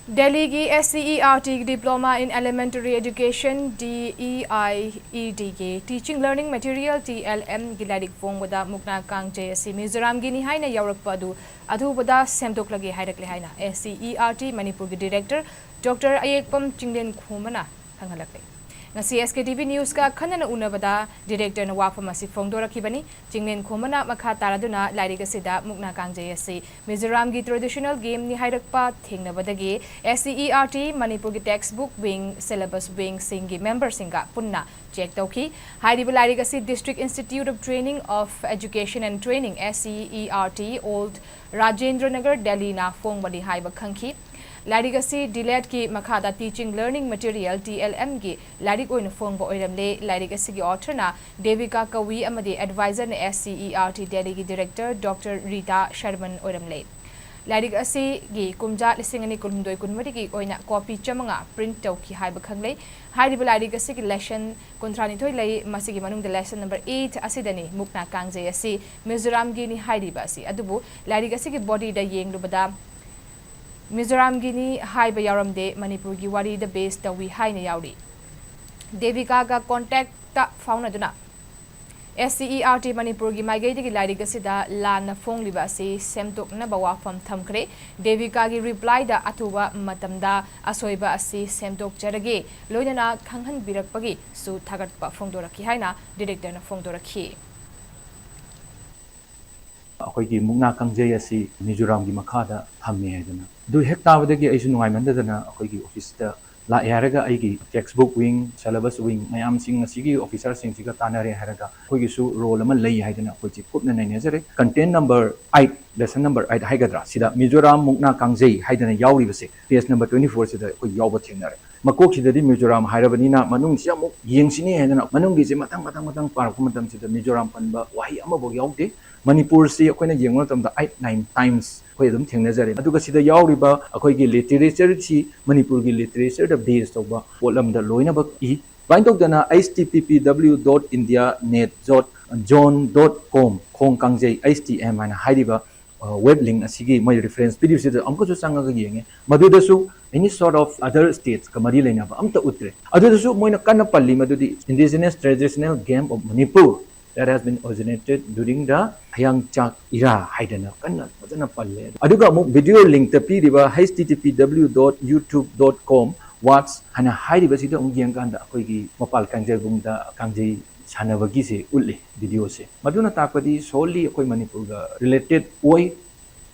Delhi ki SCERT Diploma in Elementary Education DEIED ki Teaching Learning Material TLM ki lairik fong wada Mukna Kangjei asi Mizoram gini haina yaorakkhiba adu athubada semdoklage hairakle haina SCERT Manipur ki Director Dr. Ayekpam Chinglen Khumana hangalakle ngasi SKTV News ka khanana unabada Director na wafam asi fongdorakli bani Chinglen Khumana makha taraduna lairik asida Mukna Kangjei asi Mizoram gi traditional game ni hairakpa thengnabadagi SCERT Manipur ki textbook wing syllabus wing singi member singa punna check tauki hairiba lairik asi District Institute of Training of Education and Training SCERT Old Rajendra Nagar Delhi na fongbali haiba khangki lairik asi dilet ki makhada teaching learning material TLM gi lairik oina fongba oiramle lairik asi gi author na Devika Kawi amadi advisor na SCERT Delhi ki director Dr. Rita Sharman oiramle lairik asi gi kumja lisingani kunmdoi kunmari ki oina copy chamanga print tauki haiba khangle hairiba lairik asi gi lesson kontrani thoi lai masigi manung the lesson number 8 asidani Mukna Kangjei asi Mizoram gi ni hairiba asi adubu lairik asi gi body da yenglubada Mizoram gini haiba yaramde Manipur gi wari the base tawi haina yauri Devika ga contact ta fauna duna SCERT Manipur gi maigai gi lairik asida lana fongliba asi semtok na bawa fam thamkre Devika gi reply da atuba matamda asoiba asi semtok jarage loinana khanghan birakpagi su thagatpa fongdorakhi haina director na fongdorakhi अखोई मुक्ना कंगजेई असी मिजोराम की मखादा थम्मे हैदना दु हेक ताबदगी आइसु नुगाइमंददना अखोई office दा ला यारगा आइगी text book wing syllabus wing मयाम सिंग असिगी ऑफिसर सिंग सिगा तानारे हैरगा अखोई सु रोल अमा लई हैदना अखोई चि कुपना नैनेजरे कंटेंट नंबर 8 लेसन नंबर 8 हाइगद्रा सिदा मिजोराम मुक्ना कंगजेई हैदना यावरिबसे पेज नंबर 24 सिदा अखोई यावबा थेंगनारे मकोक सिददी मिजोराम हाइरबनिना मनुंग सि अमुक येंगसिनी हैदना मनुंग गिसे मतंग मतंग मतंग पारक मतम सिदा मिजोराम पनबा वाही अमा बो यावदे Manipur si akoina yengwa tamda 8-9 times khoi adum thengnajare aduga sida yawriba akoi gi literature si Manipur gi literature da base toba polam da loina ba I bain tok dana http://www.india.net.zone.com khong kangjei htm ana hairiba web link asigi my reference pdf si amko su sanga ga yenge maduda su any sort of other states kamari leina ba amta utre aduda su moina kana palli madudi indigenous traditional game of Manipur that has been originated during the Hayang Chak era haidana kanna fazana palle aduga mu video link ta piriba http://www.youtube.com what's hana hairiba sida ungyang kanda akoi gi mapal kangjei bungda kangjei sanabagi se ulle video se maduna takpadi solely akoi Manipur ga related oi